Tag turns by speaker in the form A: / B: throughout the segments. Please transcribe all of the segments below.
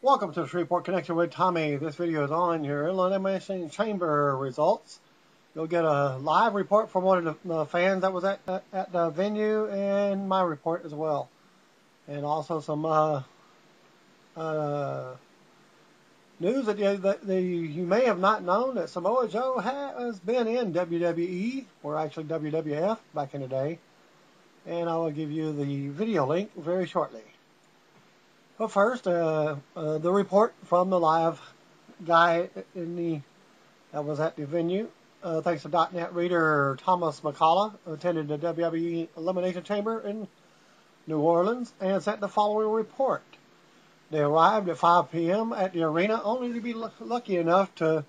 A: Welcome to the Shreveport Connection with Tommy. This video is on your elimination chamber results. You'll get a live report from one of the fans that was at the venue, and my report as well. And also some news that you may have not known that Samoa Joe has been in WWE, or actually WWF back in the day. And I will give you the video link very shortly. But first, the report from the live guy that was at the venue. Thanks to .NET reader Thomas McCullough, attended the WWE Elimination Chamber in New Orleans and sent the following report. They arrived at 5 p.m. at the arena, only to be lucky enough to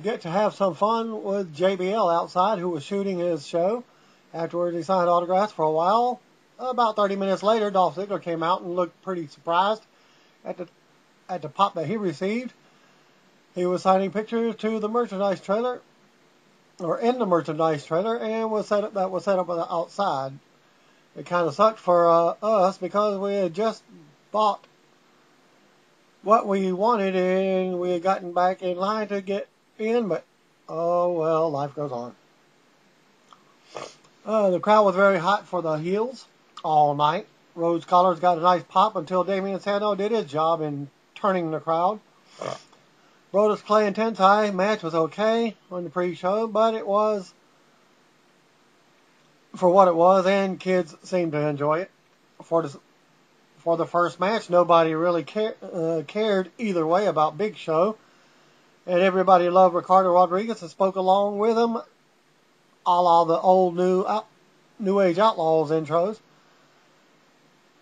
A: get to have some fun with JBL outside, who was shooting his show. Afterwards, he signed autographs for a while. About 30 minutes later, Dolph Ziggler came out and looked pretty surprised at the pop that he received. He was signing pictures to the merchandise trailer, or in the merchandise trailer, and was set up outside. It kind of sucked for us because we had just bought what we wanted and we had gotten back in line to get in, but oh well, life goes on. The crowd was very hot for the heels all night. Rhodes Collars got a nice pop until Damien Sandow did his job in turning the crowd. Broadus Clay and Tensai match was okay on the pre-show, but it was for what it was, and kids seemed to enjoy it. For the first match, nobody really cared either way about Big Show, and everybody loved Ricardo Rodriguez and spoke along with him, a la the old New Age Outlaws intros.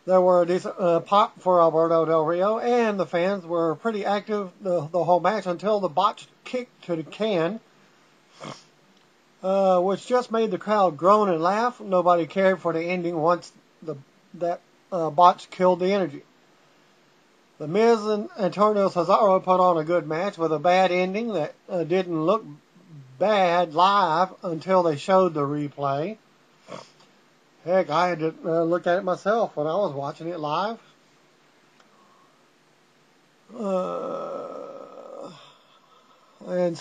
A: There were a decent pop for Alberto Del Rio, and the fans were pretty active the whole match until the botched kick to the can, which just made the crowd groan and laugh. Nobody cared for the ending once that botch killed the energy. The Miz and Antonio Cesaro put on a good match with a bad ending that didn't look bad live until they showed the replay. Heck, I had to look at it myself when I was watching it live. And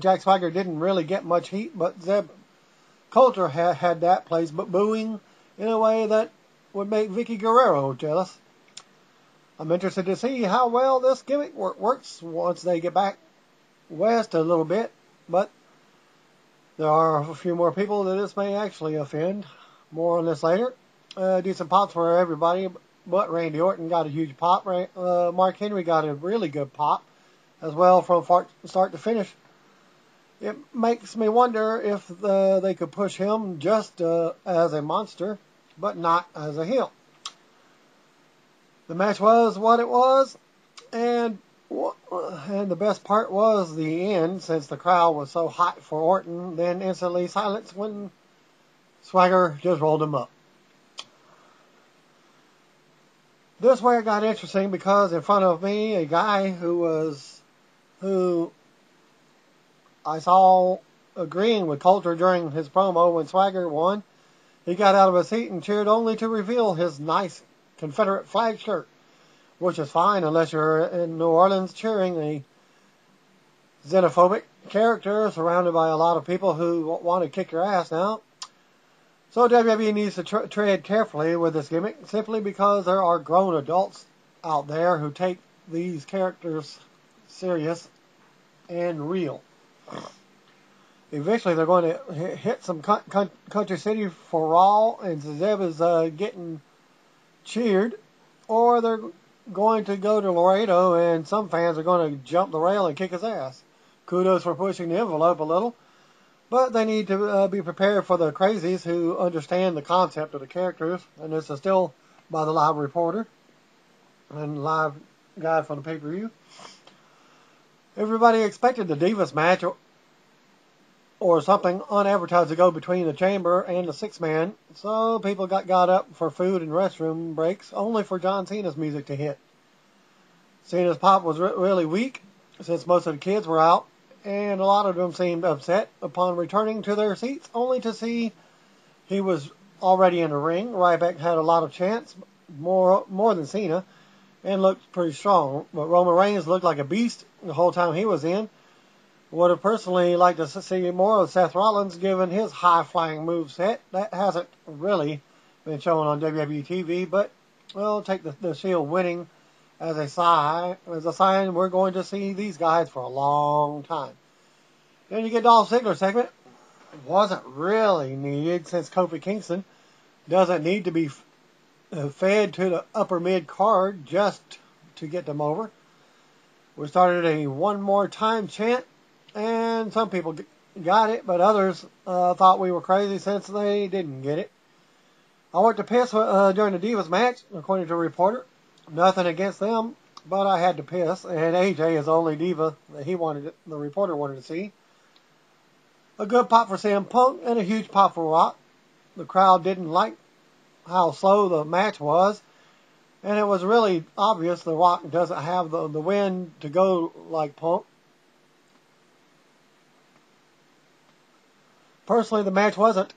A: Jack Swagger didn't really get much heat, but Zeb Coulter had that place, but booing in a way that would make Vicky Guerrero jealous. I'm interested to see how well this gimmick works once they get back west a little bit, but there are a few more people that this may actually offend. More on this later. Decent pops for everybody, but Randy Orton got a huge pop. Mark Henry got a really good pop as well from start to finish. It makes me wonder if they could push him just as a monster, but not as a heel. The match was what it was, and the best part was the end, since the crowd was so hot for Orton, then instantly silenced when Swagger just rolled him up. This way it got interesting because in front of me, a guy who I saw agreeing with Coulter during his promo when Swagger won, he got out of his seat and cheered only to reveal his nice Confederate flag shirt, which is fine unless you're in New Orleans cheering a xenophobic character surrounded by a lot of people who want to kick your ass now. So WWE needs to tread carefully with this gimmick, simply because there are grown adults out there who take these characters serious and real. Eventually they're going to hit some country city for Raw, and Zeb is getting cheered, or they're going to go to Laredo, and some fans are going to jump the rail and kick his ass. Kudos for pushing the envelope a little. But they need to be prepared for the crazies who understand the concept of the characters. And this is still by the live reporter and live guy from the pay-per-view. Everybody expected the Divas match or something unadvertised to go between the Chamber and the six-man. So people got up for food and restroom breaks, only for John Cena's music to hit. Cena's pop was really weak since most of the kids were out, and a lot of them seemed upset upon returning to their seats, only to see he was already in the ring. Ryback had a lot of chance, more than Cena, and looked pretty strong. But Roman Reigns looked like a beast the whole time he was in. Would have personally liked to see more of Seth Rollins given his high-flying moveset. That hasn't really been shown on WWE TV, but we'll take the Shield winning as a sign we're going to see these guys for a long time. Then you get Dolph Ziggler segment. It wasn't really needed since Kofi Kingston doesn't need to be fed to the upper mid card just to get them over. We started a one more time chant, and some people got it, but others thought we were crazy since they didn't get it. I went to piss during the Divas match, according to a reporter. Nothing against them, but I had to piss, and AJ is the only diva that the reporter wanted to see. A good pop for CM Punk and a huge pop for Rock. The crowd didn't like how slow the match was, and it was really obvious The Rock doesn't have the wind to go like Punk. Personally, the match wasn't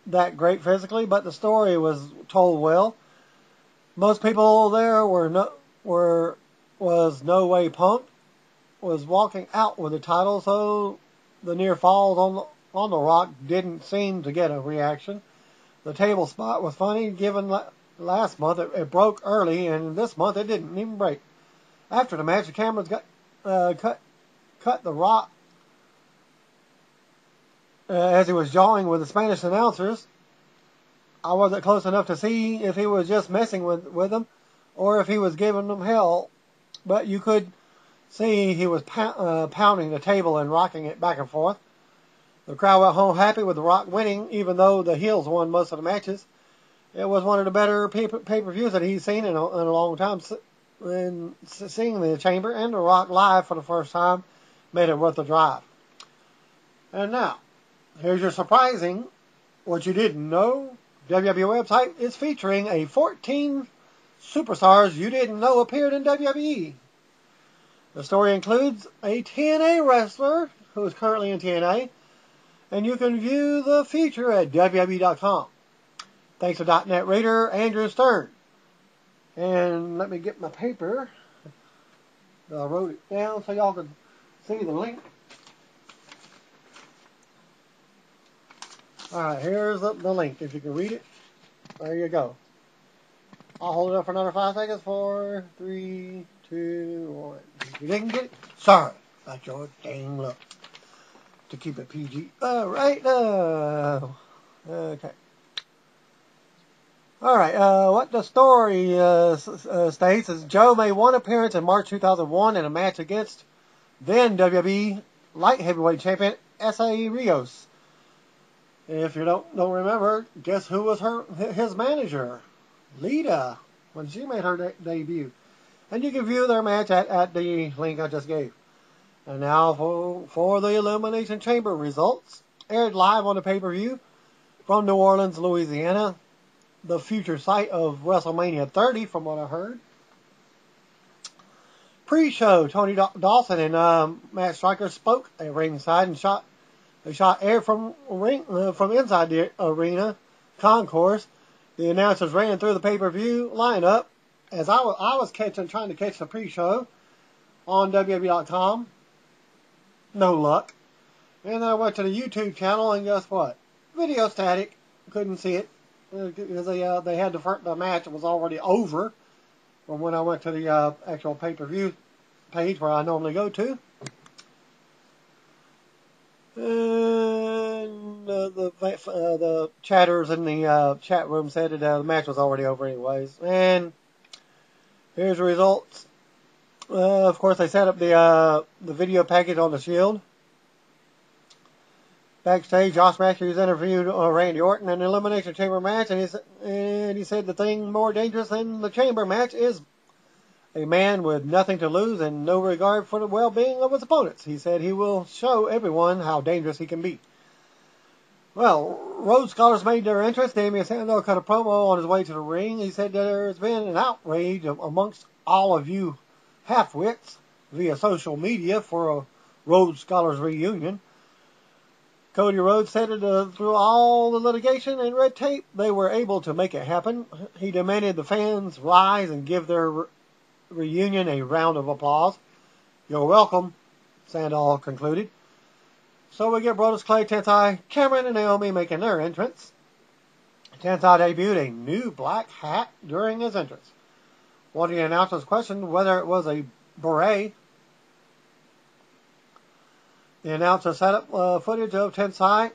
A: that great physically, but the story was told well. Most people there was no way Punk was walking out with the title, so the near falls on the Rock didn't seem to get a reaction. The table spot was funny, given last month it broke early, and this month it didn't even break. After the match, the cameras cut the Rock as he was jawing with the Spanish announcers. I wasn't close enough to see if he was just messing with them or if he was giving them hell, but you could see he was pounding the table and rocking it back and forth. The crowd went home happy with The Rock winning, even though the heels won most of the matches. It was one of the better pay-per-views that he's seen in a long time. And seeing the Chamber and The Rock live for the first time made it worth the drive. And now, here's your surprising, what you didn't know. WWE website is featuring a 14 superstars you didn't know appeared in WWE. The story includes a TNA wrestler who is currently in TNA, and you can view the feature at WWE.com. Thanks to .NET Raider Andrew Stern. And let me get my paper. I wrote it down so y'all can see the link. Alright, here's the link. If you can read it, there you go. I'll hold it up for another 5 seconds. 4, 3, 2, 1. If you didn't get it, sorry. That's your dang luck. To keep it PG. Alright, okay. Alright, what the story states is Joe made one appearance in March 2001 in a match against then WWE Light Heavyweight Champion S.A. Rios. If you don't remember, guess who was his manager? Lita, when she made her debut. And you can view their match at the link I just gave. And now for the Elimination Chamber results. Aired live on the pay-per-view from New Orleans, Louisiana. The future site of WrestleMania 30, from what I heard. Pre-show, Tony Dawson and Matt Striker spoke at ringside and they shot air from inside the arena concourse. The announcers ran through the pay-per-view lineup as I was trying to catch the pre-show on WWE.com. No luck. And then I went to the YouTube channel, and guess what? Video static. Couldn't see it because they had the match. It was already over from when I went to the actual pay-per-view page where I normally go to. And the chatters in the chat room said that the match was already over anyways. And here's the results. Of course, they set up the video package on the Shield. Backstage, Josh Matthews interviewed Randy Orton in the Elimination Chamber match, and he said the thing more dangerous than the Chamber match is a man with nothing to lose and no regard for the well-being of his opponents. He said he will show everyone how dangerous he can be. Well, Rhodes scholars made their entrance. Damian Sandow cut a promo on his way to the ring. He said there's been an outrage amongst all of you half-wits via social media for a Rhodes Scholars reunion. Cody Rhodes said that through all the litigation and red tape, they were able to make it happen. He demanded the fans rise and give their reunion a round of applause. You're welcome, Sandow concluded. So we get Brodus Clay, Tensai, Cameron, and Naomi making their entrance. Tensai debuted a new black hat during his entrance. One of the announcers questioned whether it was a beret. The announcer set up footage of Tensai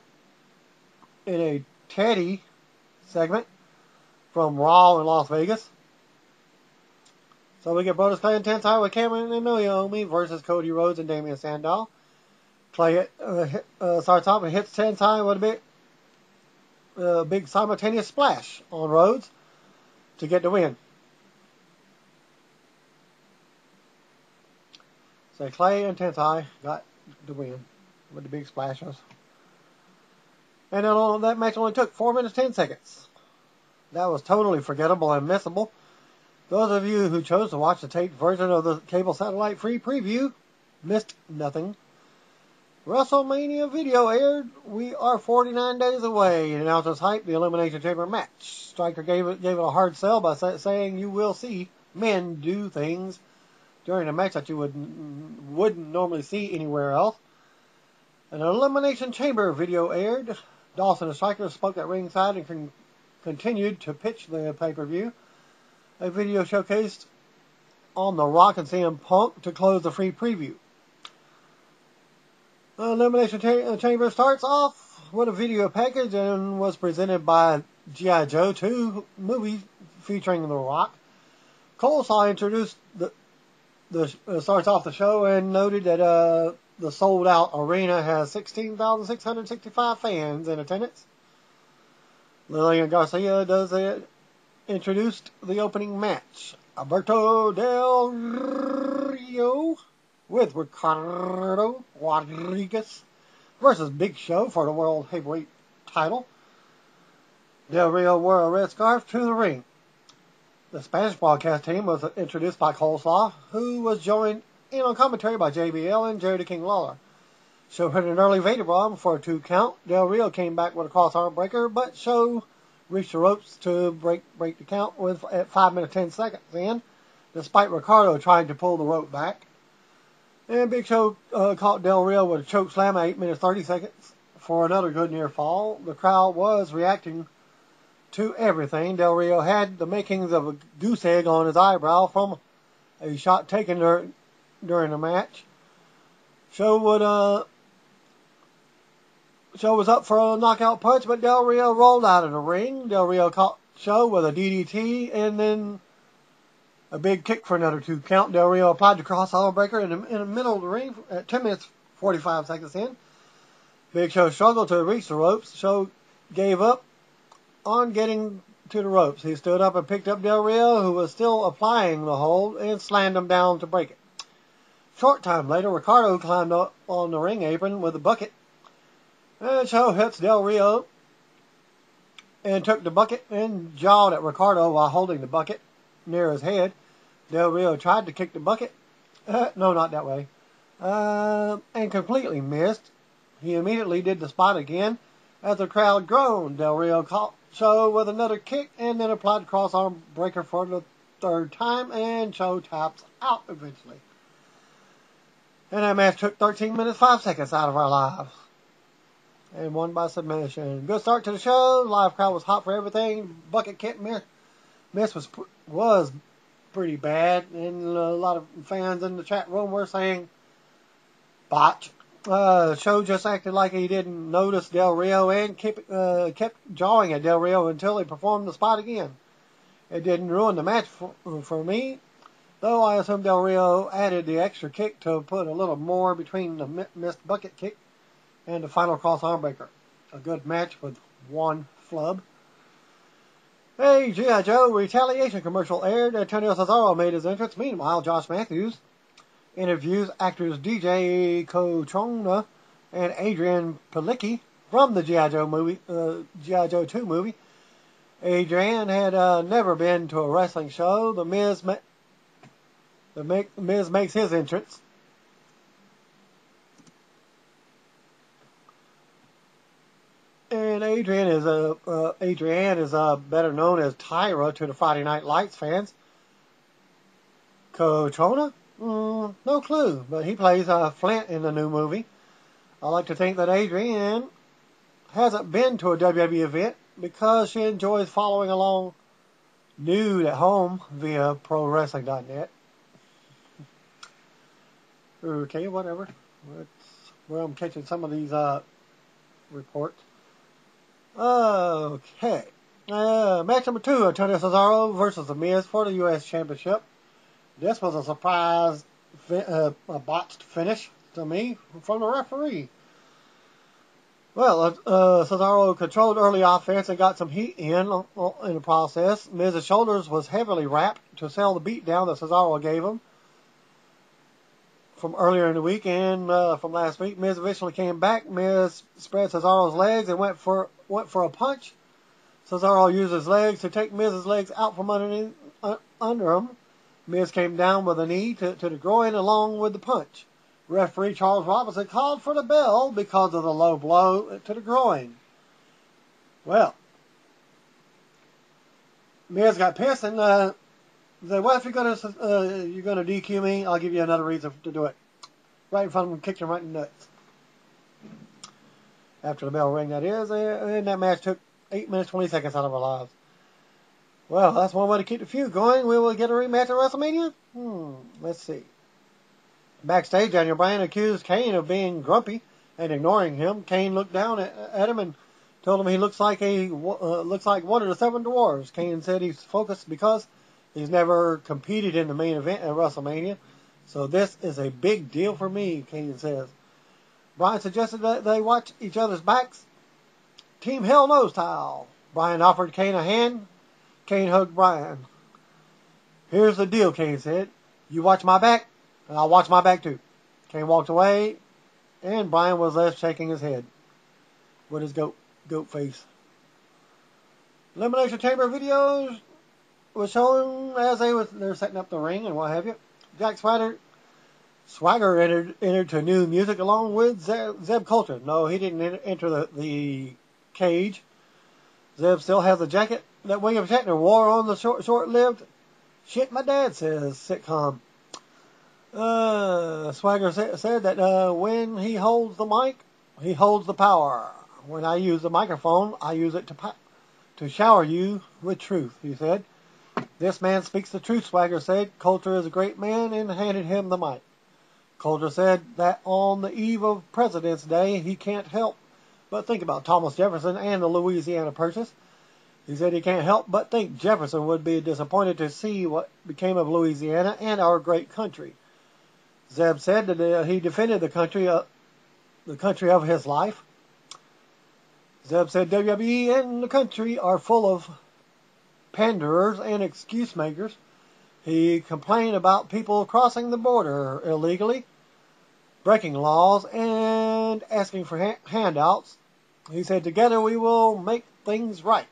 A: in a Teddy segment from Raw in Las Vegas. So we get Brodus Clay and Tensai with Cameron and Naomi versus Cody Rhodes and Damian Sandow. Clay starts off and hits Tensai with a big simultaneous splash on Rhodes to get the win. So Clay and Tensai got the win with the big splashes. And then that match only took 4 minutes 10 seconds. That was totally forgettable and missable. Those of you who chose to watch the taped version of the cable satellite free preview missed nothing. WrestleMania video aired. We are 49 days away. The announcers hyped the Elimination Chamber match. Stryker gave it a hard sell by saying you will see men do things during a match that you wouldn't normally see anywhere else. An Elimination Chamber video aired. Dawson and Stryker spoke at ringside and continued to pitch the pay-per-view. A video showcased on The Rock and CM Punk to close the free preview. The Elimination Chamber starts off with a video package and was presented by G.I. Joe 2 movie featuring The Rock. Coleslaw introduced starts off the show and noted that the sold-out arena has 16,665 fans in attendance. Lillian Garcia introduced the opening match. Alberto Del Rio with Ricardo Rodriguez versus Big Show for the World Heavyweight title. Del Rio wore a red scarf to the ring. The Spanish broadcast team was introduced by Coleslaw, who was joined in on commentary by JBL and Jerry the King Lawler. Show hit an early Vader bomb for a 2 count. Del Rio came back with a cross-arm breaker, but Show reached the ropes to break the count at 5 minutes 10 seconds in, despite Ricardo trying to pull the rope back. And Big Show caught Del Rio with a choke slam at 8 minutes 30 seconds for another good near fall. The crowd was reacting to everything. Del Rio had the makings of a goose egg on his eyebrow from a shot taken during the match. Show was up for a knockout punch, but Del Rio rolled out of the ring. Del Rio caught Show with a DDT and then a big kick for another 2 count. Del Rio applied the cross-arm breaker in the middle of the ring at 10 minutes 45 seconds in. Big Show struggled to reach the ropes. Show gave up on getting to the ropes. He stood up and picked up Del Rio, who was still applying the hold, and slammed him down to break it. Short time later, Ricardo climbed up on the ring apron with a bucket. And Show hits Del Rio and took the bucket and jawed at Ricardo while holding the bucket near his head. Del Rio tried to kick the bucket. No, not that way. And completely missed. He immediately did the spot again as the crowd groaned. Del Rio caught Show with another kick and then applied the cross-arm breaker for the 3rd time, and Show taps out eventually. And that match took 13 minutes 5 seconds out of our lives. And won by submission. Good start to the show. Live crowd was hot for everything. Bucket kick miss was pretty bad, and a lot of fans in the chat room were saying botch. Show just acted like he didn't notice Del Rio and kept jawing at Del Rio until he performed the spot again. It didn't ruin the match for me, though I assume Del Rio added the extra kick to put a little more between the missed bucket kick and the final cross-arm breaker. A good match with one flub. A G.I. Joe retaliation commercial aired. Antonio Cesaro made his entrance. Meanwhile, Josh Matthews interviews actors DJ Cotrona and Adrian Palicki from the G.I. Joe movie, G.I. Joe 2 movie. Adrian had never been to a wrestling show. The Miz makes his entrance. And Adrian is better known as Tyra to the Friday Night Lights fans. Cotrona? No clue, but he plays Flint in the new movie. I like to think that Adrienne hasn't been to a WWE event because she enjoys following along nude at home via ProWrestling.net. Okay, whatever. Well, I'm catching some of these reports. Okay. Match number 2, Antonio Cesaro versus The Miz for the U.S. Championship. This was a surprise, a botched finish to me from the referee. Well, Cesaro controlled early offense and got some heat in the process. Miz's shoulders was heavily wrapped to sell the beatdown that Cesaro gave him from earlier in the week and from last week. Miz eventually came back. Miz spread Cesaro's legs and went for a punch. Cesaro used his legs to take Miz's legs out from under him. Miz came down with a knee to the groin along with the punch. Referee Charles Robinson called for the bell because of the low blow to the groin. Well, Miz got pissed and said, "Well, if you're gonna DQ me, I'll give you another reason to do it." Right in front of him, kicked him right in the nuts. After the bell rang, that is, and that match took 8 minutes 20 seconds out of our lives. Well, that's one way to keep the feud going. Will we get a rematch at WrestleMania? Let's see. Backstage, Daniel Bryan accused Kane of being grumpy and ignoring him. Kane looked down at him and told him he looks like one of the 7 dwarves. Kane said he's focused because he's never competed in the main event at WrestleMania. So this is a big deal for me, Kane says. Bryan suggested that they watch each other's backs. Team Hell No style. Bryan offered Kane a hand. Kane hugged Bryan. "Here's the deal," Kane said. "You watch my back, and I'll watch my back too." Kane walked away, and Bryan was left shaking his head with his goat face. Elimination Chamber videos was shown as they're setting up the ring and what have you. Jack Swagger entered to new music along with Zeb Coulter. No, he didn't enter the cage. Zeb still has the jacket that William Shatner wore on the short-lived Shit My Dad Says sitcom. Swagger said that when he holds the mic, he holds the power. When I use the microphone, I use it to shower you with truth, he said. "This man speaks the truth," Swagger said. "Coulter is a great man," and handed him the mic. Coulter said that on the eve of President's Day, he can't help but think about Thomas Jefferson and the Louisiana Purchase. He said he can't help but think Jefferson would be disappointed to see what became of Louisiana and our great country. Zeb said that he defended the country of his life. Zeb said WWE and the country are full of panderers and excuse makers. He complained about people crossing the border illegally, breaking laws, and asking for handouts. He said, "Together we will make things right."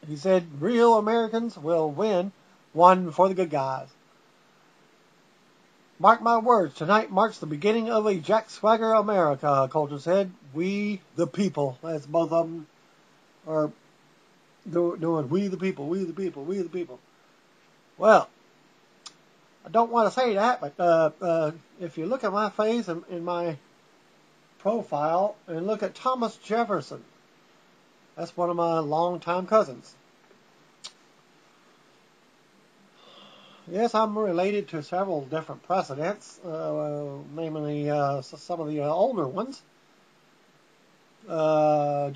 A: He said, "Real Americans will win, one for the good guys." "Mark my words, tonight marks the beginning of a Jack Swagger America," Coulter said. "We the people," as both of them are doing, "We the people, we the people, we the people." Well, I don't want to say that, but if you look at my face in my profile and look at Thomas Jefferson, that's one of my longtime cousins. Yes, I'm related to several different presidents, namely some of the older ones. I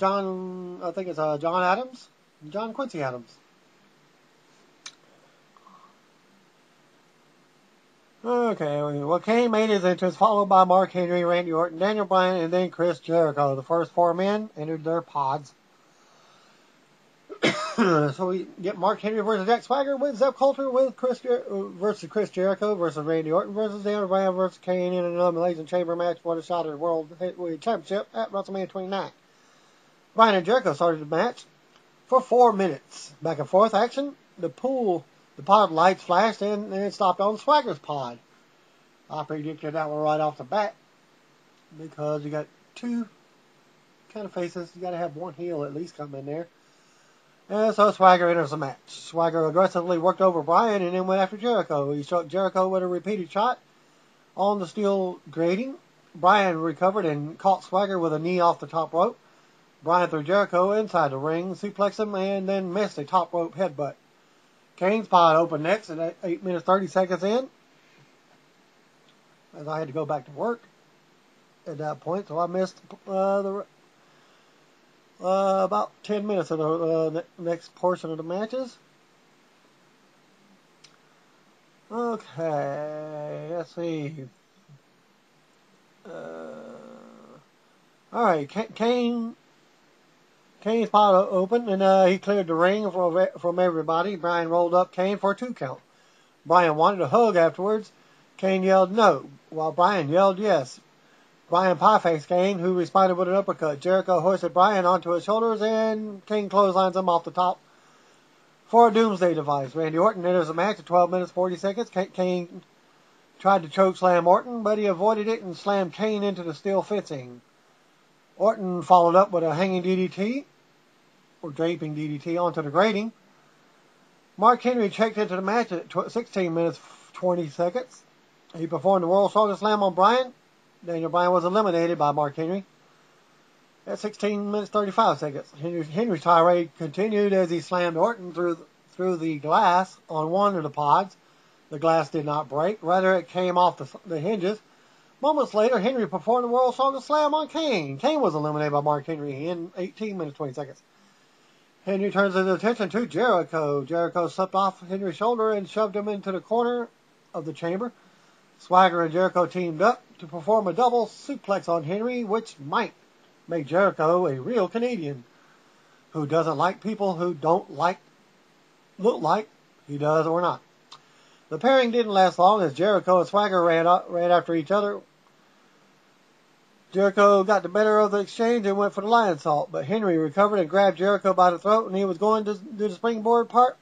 A: think it's John Adams, John Quincy Adams. Okay, well, Kane made his entrance, followed by Mark Henry, Randy Orton, Daniel Bryan, and then Chris Jericho. The first 4 men entered their pods. So we get Mark Henry versus Jack Swagger with Zeb Coulter with versus Chris Jericho versus Randy Orton versus Daniel Bryan versus Kane in an elimination chamber match for the shot at the World Heavyweight Championship at WrestleMania 29. Bryan and Jericho started the match for 4 minutes. Back and forth action. The pod lights flashed and it stopped on Swagger's pod. I predicted that one right off the bat because you got 2 kind of faces. You got to have one heel at least come in there. And so Swagger enters the match. Swagger aggressively worked over Bryan and then went after Jericho. He struck Jericho with a repeated shot on the steel grating. Bryan recovered and caught Swagger with a knee off the top rope. Bryan threw Jericho inside the ring, suplexed him, and then missed a top rope headbutt. Kane's spot opened next at 8 minutes 30 seconds in, as I had to go back to work at that point, so I missed about 10 minutes of the next portion of the matches. Okay, let's see. Alright, Kane's spot open, and he cleared the ring from everybody. Bryan rolled up Kane for a 2 count. Bryan wanted a hug afterwards. Kane yelled no, while Bryan yelled yes. Bryan pie-faced Kane, who responded with an uppercut. Jericho hoisted Bryan onto his shoulders, and Kane clotheslines him off the top for a doomsday device. Randy Orton enters the match at 12 minutes 40 seconds. Kane tried to choke slam Orton, but he avoided it and slammed Kane into the steel fencing. Orton followed up with a hanging DDT, or draping DDT, onto the grating. Mark Henry checked into the match at 16 minutes 20 seconds. He performed the World Strongest Slam on Bryan. Daniel Bryan was eliminated by Mark Henry at 16 minutes 35 seconds. Henry's tirade continued as he slammed Orton through the glass on one of the pods. The glass did not break. Rather, it came off the hinges. Moments later, Henry performed the World Strongest Slam on Kane. Kane was eliminated by Mark Henry in 18 minutes 20 seconds. Henry turns his attention to Jericho. Jericho slipped off Henry's shoulder and shoved him into the corner of the chamber. Swagger and Jericho teamed up to perform a double suplex on Henry, which might make Jericho a real Canadian who doesn't like people who don't look like he does or not. The pairing didn't last long as Jericho and Swagger ran after each other. Jericho got the better of the exchange and went for the lion salt, but Henry recovered and grabbed Jericho by the throat, and he was going to do the springboard part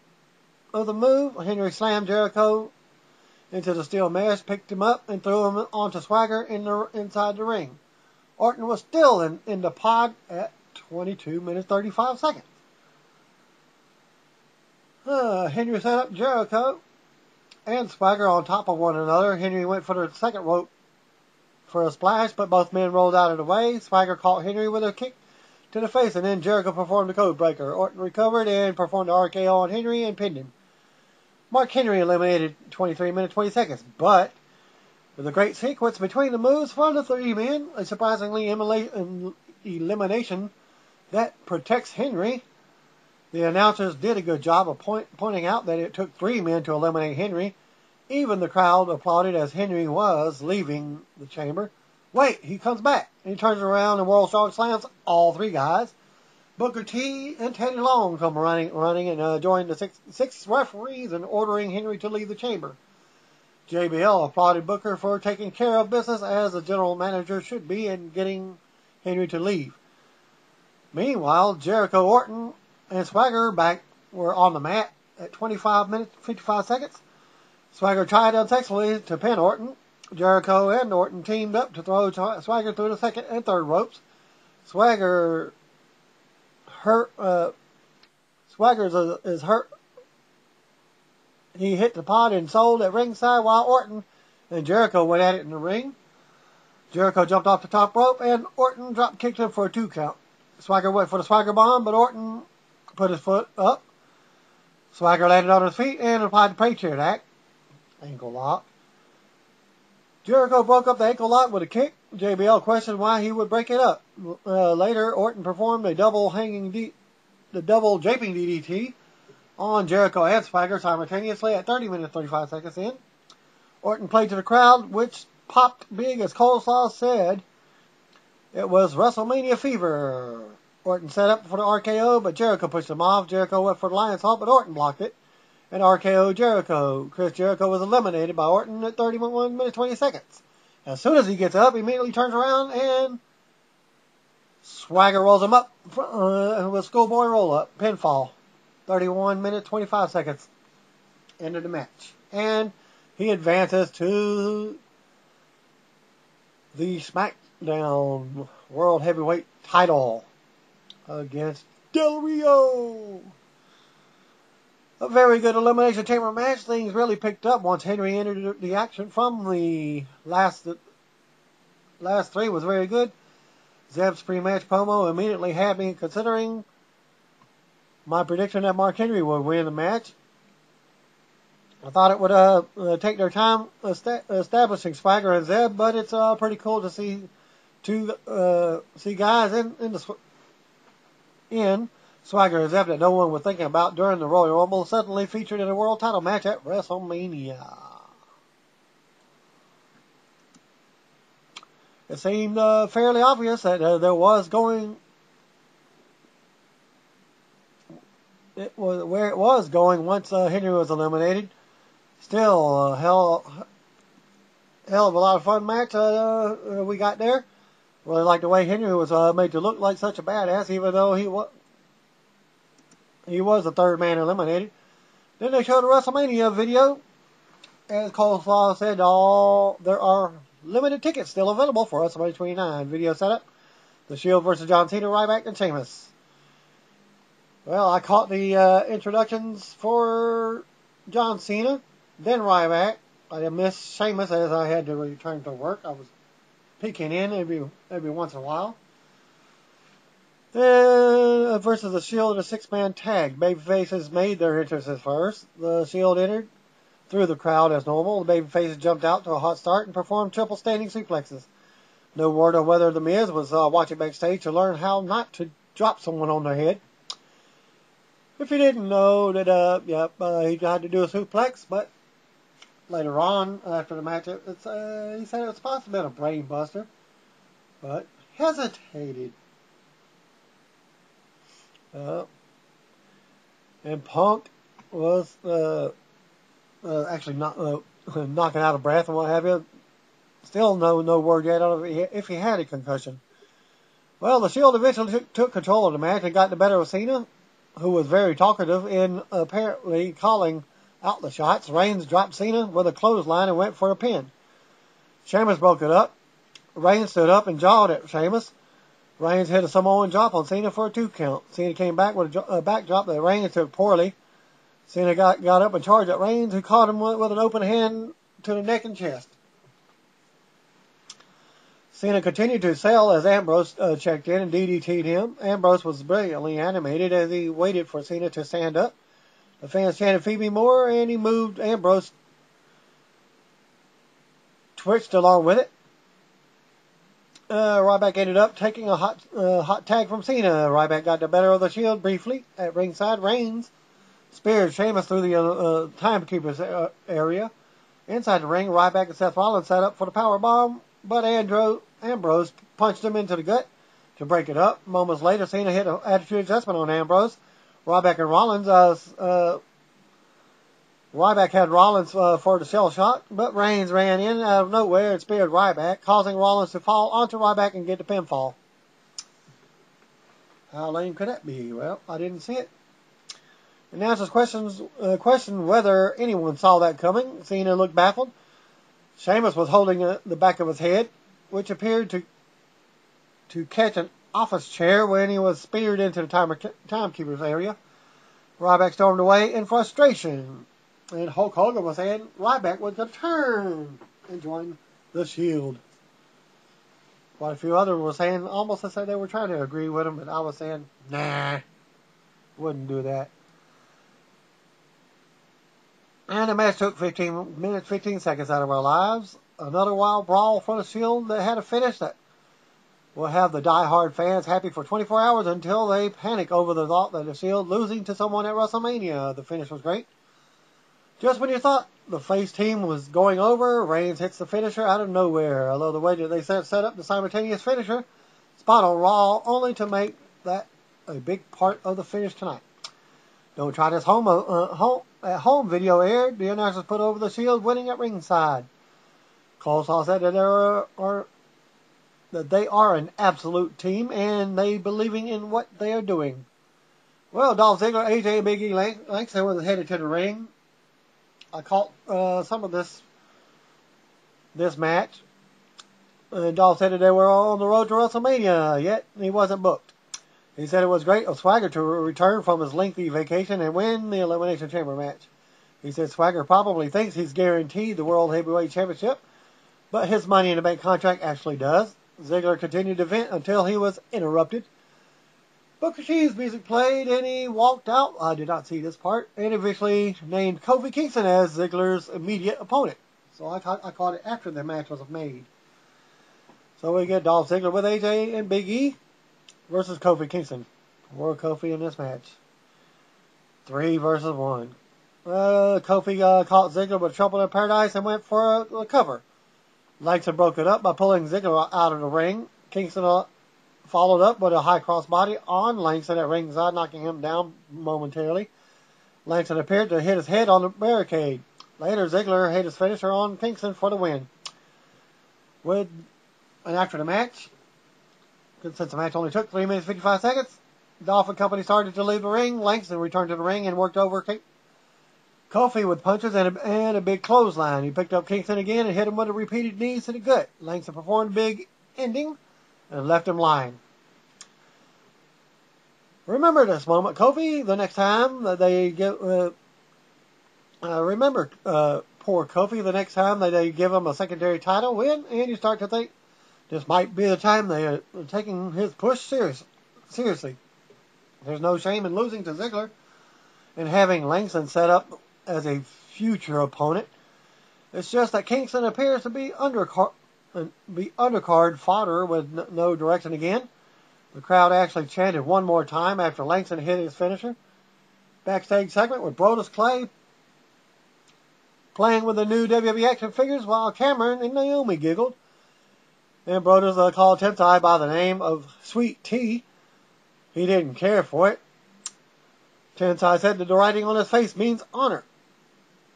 A: of the move. Henry slammed Jericho into the steel mesh, picked him up, and threw him onto Swagger inside the ring. Orton was still in the pod at 22 minutes 35 seconds. Henry set up Jericho and Swagger on top of one another. Henry went for the second rope for a splash, but both men rolled out of the way. Swagger caught Henry with a kick to the face, and then Jericho performed the code breaker. Orton recovered and performed the RKO on Henry and pinned him. Mark Henry eliminated 23 minutes 20 seconds, but with a great sequence between the moves from the 3 men, a surprisingly elimination that protects Henry. The announcers did a good job of pointing out that it took 3 men to eliminate Henry. Even the crowd applauded as Henry was leaving the chamber. Wait, he comes back. He turns around and World Strong slams all 3 guys. Booker T and Teddy Long come running and join the six referees in ordering Henry to leave the chamber. JBL applauded Booker for taking care of business as a general manager should be in getting Henry to leave. Meanwhile, Jericho, Orton, and Swagger were on the mat at 25 minutes 55 seconds. Swagger tried unsuccessfully to pin Orton. Jericho and Orton teamed up to throw Swagger through the second and third ropes. Swagger is hurt. He hit the pod and sold at ringside while Orton and Jericho went at it in the ring. Jericho jumped off the top rope and Orton drop kicked him for a 2 count. Swagger went for the Swagger bomb, but Orton put his foot up. Swagger landed on his feet and applied the Patriot Act. Ankle lock. Jericho broke up the ankle lock with a kick. JBL questioned why he would break it up. Later, Orton performed a double draping DDT on Jericho and Swagger simultaneously at 30 minutes 35 seconds in. Orton played to the crowd, which popped big as Coleslaw said it was WrestleMania fever. Orton set up for the RKO, but Jericho pushed him off. Jericho went for the lion salt, but Orton blocked it and RKO Jericho. Chris Jericho was eliminated by Orton at 31 minutes 20 seconds. As soon as he gets up, he immediately turns around and Swagger rolls him up with schoolboy roll-up. Pinfall. 31 minutes 25 seconds. End of the match. And he advances to the SmackDown World Heavyweight title against Del Rio. A very good Elimination Chamber match. Things really picked up once Henry entered the action from the last three was very good. Zeb's pre-match promo immediately had me considering my prediction that Mark Henry would win the match. I thought it would take their time establishing Swagger and Zeb, but it's pretty cool to see guys in Swagger and Zeb that no one was thinking about during the Royal Rumble suddenly featured in a world title match at WrestleMania. It seemed fairly obvious that there was going. It was where it was going once Henry was eliminated. Still, hell of a lot of fun match we got there. Really like the way Henry was made to look like such a badass, even though he was the third man eliminated. Then they showed a WrestleMania video. As Coleslaw said, there are limited tickets still available for WrestleMania 29. Video setup. The Shield versus John Cena, Ryback, and Sheamus. Well, I caught the introductions for John Cena, then Ryback. I missed Sheamus as I had to return to work. I was peeking in every once in a while. Then versus the Shield in a six-man tag. Babyfaces made their entrances first. The Shield entered through the crowd as normal. The Babyfaces jumped out to a hot start and performed triple standing suplexes. No word on whether The Miz was watching backstage to learn how not to drop someone on their head. If you didn't know that, he had to do a suplex, but later on, after the match, he said it was supposed to be a brain buster, but hesitated. And Punk was actually not knocking out of breath and what have you. Still no word yet on if he had a concussion. Well, the Shield eventually took control of the match and got the better of Cena, who was very talkative in apparently calling out the shots. Reigns dropped Cena with a clothesline and went for a pin. Sheamus broke it up. Reigns stood up and jawed at Sheamus. Reigns hit a Samoan drop on Cena for a 2 count. Cena came back with a backdrop that Reigns took poorly. Cena got up and charged at Reigns, who caught him with an open hand to the neck and chest. Cena continued to sell as Ambrose checked in and DDT'd him. Ambrose was brilliantly animated as he waited for Cena to stand up. The fans chanted "Feed me more," and he moved. Ambrose twitched along with it. Ryback ended up taking a hot tag from Cena. Ryback got the better of the Shield briefly at ringside. Reigns speared Sheamus through the timekeeper's area. Inside the ring, Ryback and Seth Rollins set up for the power bomb, but Ambrose punched him into the gut to break it up. Moments later, Cena hit an attitude adjustment on Ambrose. Ryback and Rollins, Ryback had Rollins for the shell shock, but Reigns ran in out of nowhere and speared Ryback, causing Rollins to fall onto Ryback and get the pinfall. How lame could that be? Well, I didn't see it. Announcers questioned whether anyone saw that coming. Cena looked baffled. Sheamus was holding the back of his head, which appeared to catch an office chair when he was speared into the timekeeper's area. Ryback stormed away in frustration. And Hulk Hogan was saying Ryback was to turn and join the Shield. Quite a few others were saying, almost as if they were trying to agree with him, but I was saying, nah, wouldn't do that. And the match took 15 minutes, 15 seconds out of our lives. Another wild brawl for the Shield that had a finish that will have the die-hard fans happy for 24 hours until they panic over the thought that the Shield losing to someone at WrestleMania. The finish was great. Just when you thought the face team was going over, Reigns hits the finisher out of nowhere. Although the way that they set up the simultaneous finisher spot on Raw, only to make that a big part of the finish tonight. Don't try this at home video aired. The announcers put over the Shield winning at ringside. Coleslaw said that they are an absolute team and they believing in what they are doing. Well, Dolph Ziggler, AJ, and Big E Langston was headed to the ring. I caught some of this match. Dolph said that they were on the road to WrestleMania, yet he wasn't booked. He said it was great of Swagger to return from his lengthy vacation and win the Elimination Chamber match. He said Swagger probably thinks he's guaranteed the World Heavyweight Championship, but his Money in the Bank contract actually does. Ziggler continued to vent until he was interrupted. Booker T's music played and he walked out. I did not see this part. And eventually named Kofi Kingston as Ziggler's immediate opponent. So I caught it after the match was made. So we get Dolph Ziggler with AJ and Big E versus Kofi Kingston. Poor Kofi in this match. 3 versus 1. Kofi caught Ziggler with Trouble in Paradise and went for a cover. Langston broke it up by pulling Ziggler out of the ring. Kingston followed up with a high crossbody on Langston at ringside, knocking him down momentarily. Langston appeared to hit his head on the barricade. Later, Ziggler hit his finisher on Kingston for the win. After the match, since the match only took 3 minutes 55 seconds, Dolph and company started to leave the ring. Langston returned to the ring and worked over Kofi with punches and a big clothesline. He picked up Kingston again and hit him with a repeated knees to the gut. Langston performed a big ending and left him lying. Remember this moment, Kofi, the next time that they give... poor Kofi, the next time that they give him a secondary title win, and you start to think this might be the time they are taking his push seriously. There's no shame in losing to Ziggler and having Langston set up as a future opponent. It's just that Kingston appears to be undercard fodder with no direction again. The crowd actually chanted one more time after Langston hit his finisher. Backstage segment with Broadus Clay playing with the new WWE action figures while Cameron and Naomi giggled. And Broadus called Tensai by the name of Sweet Tea. He didn't care for it. Tensai said that the writing on his face means honor.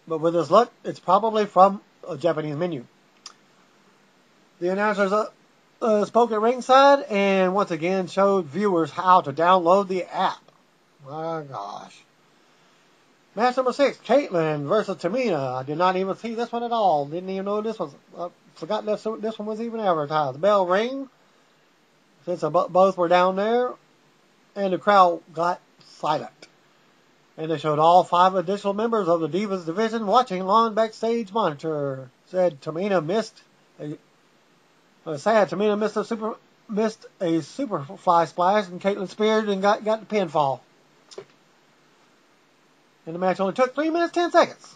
A: But with his luck, it's probably from a Japanese menu. The announcers spoke at ringside and once again showed viewers how to download the app. My gosh. Match number 6, Caitlyn versus Tamina. I did not even see this one at all. Didn't even know this was... forgot this one was even advertised. The bell rang, since both were down there, and the crowd got silent. And they showed all 5 additional members of the Divas division watching on backstage monitor. Said Tamina missed a superfly splash, and Caitlyn speared and got the pinfall. And the match only took 3 minutes 10 seconds.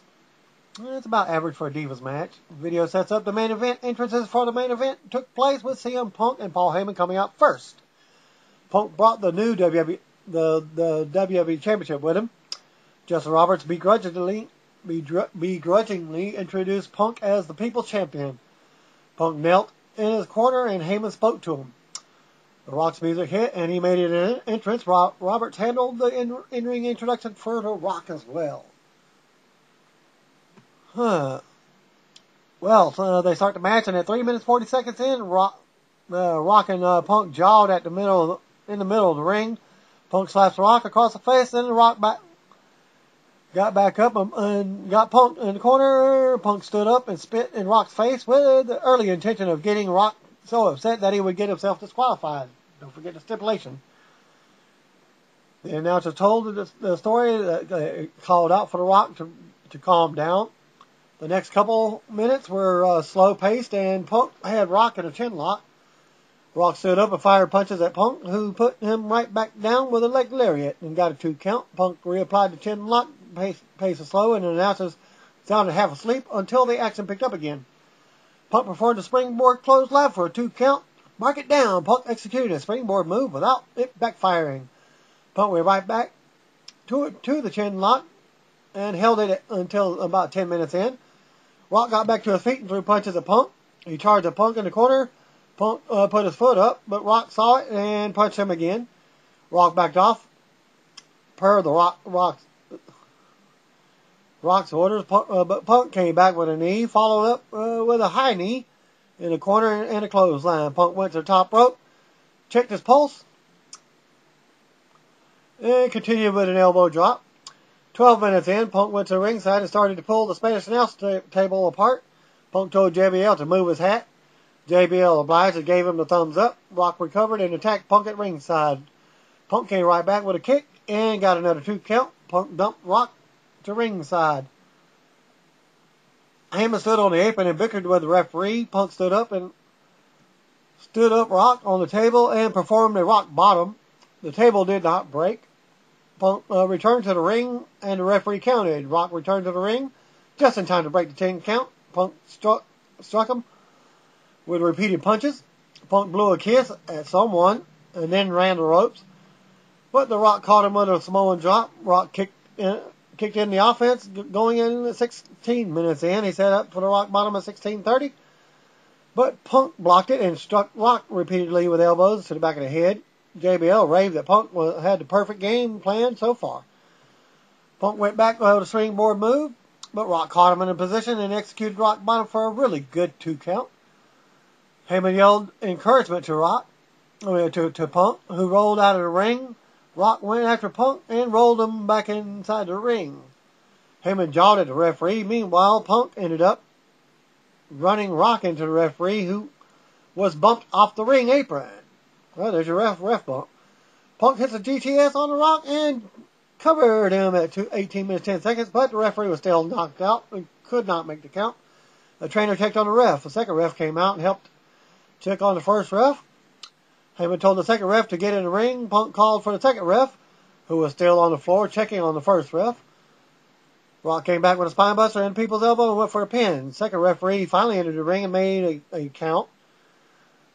A: It's about average for a Divas match. The video sets up the main event. Entrances for the main event took place with CM Punk and Paul Heyman coming out first. Punk brought the new WWE Championship with him. Justin Roberts begrudgingly introduced Punk as the People's Champion. Punk knelt in his corner and Heyman spoke to him. The Rock's music hit and he made an entrance. Roberts handled the in-ring introduction for The Rock as well. Well, they start the match, and at 3 minutes 40 seconds in, Rock and Punk jawed in the middle of the ring. Punk slaps Rock across the face, then the Rock got back up and got Punk in the corner. Punk stood up and spit in Rock's face with the early intention of getting Rock so upset that he would get himself disqualified. Don't forget the stipulation. The announcer told the story that called out for the Rock to calm down. The next couple minutes were slow-paced, and Punk had Rock in a chin lock. Rock stood up and fired punches at Punk, who put him right back down with a leg lariat and got a 2 count. Punk reapplied the chin lock, pace was slow, and the announcers sounded half asleep until the action picked up again. Punk performed a springboard clothesline for a 2 count. Mark it down. Punk executed a springboard move without it backfiring. Punk went right back to the chin lock and held it until about 10 minutes in. Rock got back to his feet and threw punches at Punk. He charged at Punk in the corner. Punk put his foot up, but Rock saw it and punched him again. Rock backed off per the Rock's orders, but Punk came back with a knee, followed up with a high knee in the corner and a clothesline. Punk went to the top rope, checked his pulse, and continued with an elbow drop. 12 minutes in, Punk went to the ringside and started to pull the Spanish announce table apart. Punk told JBL to move his hat. JBL obliged and gave him the thumbs up. Rock recovered and attacked Punk at ringside. Punk came right back with a kick and got another 2 count. Punk dumped Rock to ringside. Heyman stood on the apron and bickered with the referee. Punk stood up Rock on the table and performed a rock bottom. The table did not break. Punk returned to the ring and the referee counted. Rock returned to the ring just in time to break the 10 count. Punk struck him with repeated punches. Punk blew a kiss at someone and then ran the ropes. But the Rock caught him with a Samoan drop. Rock kicked in the offense going in at 16 minutes in. He set up for the rock bottom at 16:30. But Punk blocked it and struck Rock repeatedly with elbows to the back of the head. JBL raved that Punk had the perfect game plan so far. Punk went back with a springboard move, but Rock caught him in a position and executed rock bottom for a really good 2 count. Heyman yelled encouragement to Punk, who rolled out of the ring. Rock went after Punk and rolled him back inside the ring. Heyman jawed at the referee. Meanwhile, Punk ended up running Rock into the referee, who was bumped off the ring apron. Well, there's your ref bump. Punk hits a GTS on the Rock and covered him at 18 minutes 10 seconds, but the referee was still knocked out and could not make the count. The trainer checked on the ref. The second ref came out and helped check on the first ref. Heyman told the second ref to get in the ring. Punk called for the second ref, who was still on the floor checking on the first ref. Rock came back with a spinebuster and people's elbow and went for a pin. Second referee finally entered the ring and made a count.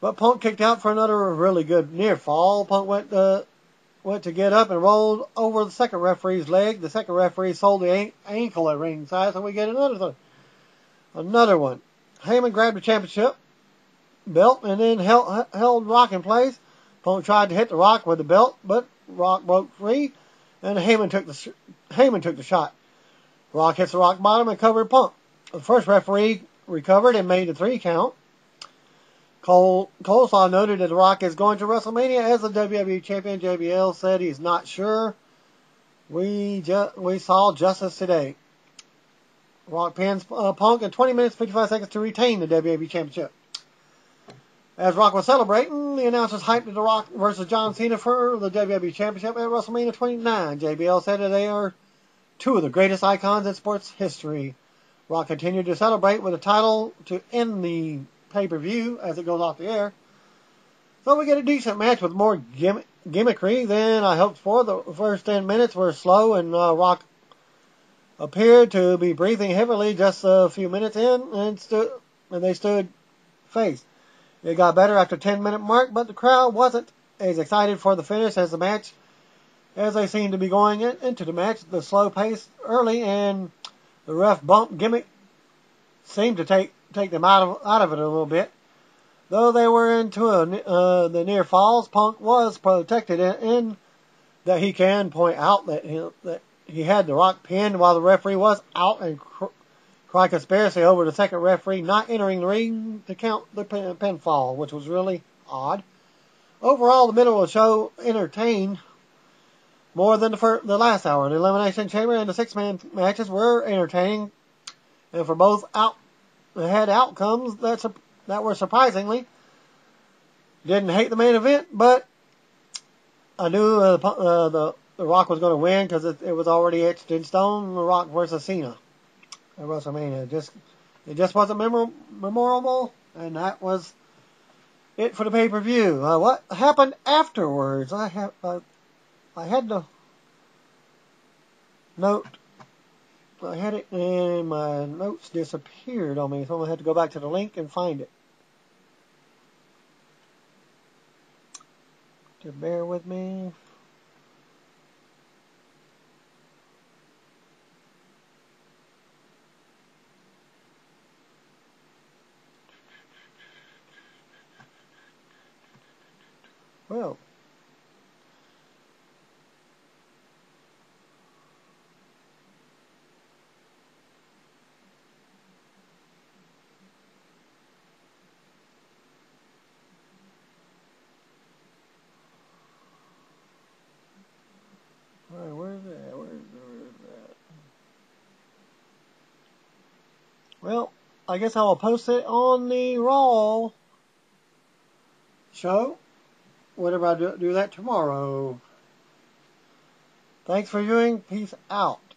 A: But Punk kicked out for another really good near fall. Punk went to get up and rolled over the second referee's leg. The second referee sold the ankle at ringside, so we get another one. Heyman grabbed the championship belt and then held Rock in place. Punk tried to hit the Rock with the belt, but Rock broke free, and Heyman took the shot. Rock hits the rock bottom and covered Punk. The first referee recovered and made a 3 count. Coleslaw noted that The Rock is going to WrestleMania as the WWE Champion. JBL said he's not sure. We saw justice today. Rock pins Punk in 20 minutes 55 seconds to retain the WWE Championship. As Rock was celebrating, the announcers hyped The Rock versus John Cena for the WWE Championship at WrestleMania 29. JBL said that they are 2 of the greatest icons in sports history. Rock continued to celebrate with the title to end the pay-per-view as it goes off the air. So we get a decent match with more gimmickry than I hoped for. The first 10 minutes were slow and Rock appeared to be breathing heavily just a few minutes in and they stood face. It got better after 10-minute mark, but the crowd wasn't as excited for the finish as the match as they seemed to be going into the match. The slow pace early and the ref bump gimmick seemed to take them out of it a little bit. Though they were into the near falls, Punk was protected in that he can point out that he had the Rock pinned while the referee was out and cry conspiracy over the second referee not entering the ring to count the pinfall, which was really odd. Overall, the middle of the show entertained more than the last hour. The Elimination Chamber and the 6-man matches were entertaining, and for both had outcomes that were surprisingly. Didn't hate the main event, but I knew the Rock was going to win because it was already etched in stone. The Rock versus Cena at WrestleMania. It just wasn't memorable, and that was it for the pay-per-view. What happened afterwards? I had to note. I had it and my notes disappeared on me, so I had to go back to the link and find it. Just bear with me. Well, where's that? Well, I guess I'll post it on the Raw show. Whenever I do that tomorrow. Thanks for viewing. Peace out.